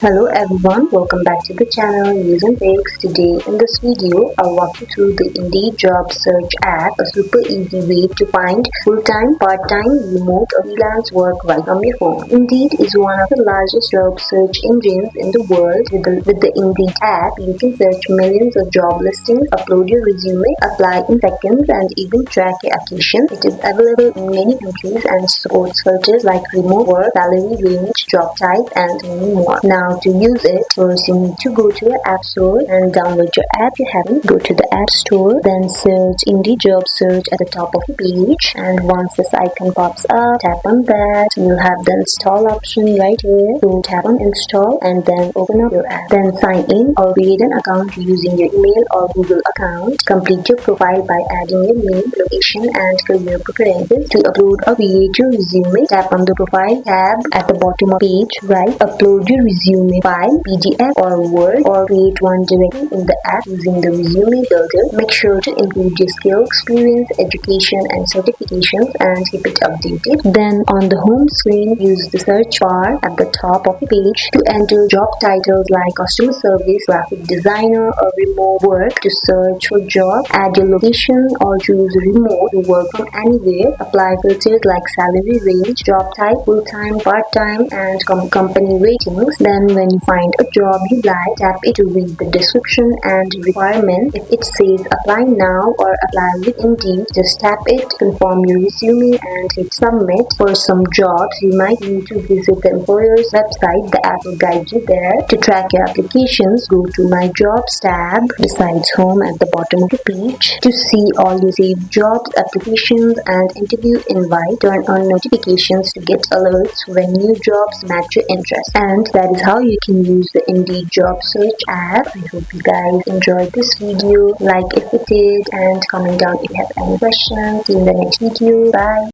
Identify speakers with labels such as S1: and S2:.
S1: Hello everyone, welcome back to the channel useNfix. Today in this video, I'll walk you through the Indeed job search app, a super easy way to find full-time, part-time, remote or freelance work right on your phone. Indeed is one of the largest job search engines in the world. With the Indeed app, you can search millions of job listings, upload your resume, apply in seconds and even track your application. It is available in many countries and supports filters like remote work, salary range, job type and many more. Now to use it, first you need to go to your app store and download your app you haven't. Go to the app store, then search Indeed job search at the top of the page, and once this icon pops up, tap on that. You'll have the install option right here. So tap on install and then open up your app. Then sign in or create an account using your email or Google account. Complete your profile by adding your name, location and career preferences. To upload or create your resume, tap on the profile tab at the bottom of the page, right? Upload your resume file, PDF or Word, or create one directly in the app using the resume builder. Make sure to include your skill, experience, education and certifications and keep it updated. Then on the home screen, use the search bar at the top of the page to enter job titles like customer service, graphic designer or remote work. To search for job, add your location or choose remote to work from anywhere. Apply filters like salary range, job type, full-time, part-time and company ratings. Then when you find a job you like, tap it to read the description and requirements. If it says apply now or apply with Indeed, just tap it, confirm your resume and hit submit. For some jobs, you might need to visit the employer's website. The app will guide you there. To track your applications, go to My Jobs tab besides Home at the bottom of the page. To see all your saved jobs, applications and interview invite, turn on notifications to get alerts when new jobs match your interest. And that is how you can use the Indeed job search app. I hope you guys enjoyed this video. Like if you did and comment down if you have any questions. See you in the next video. Bye.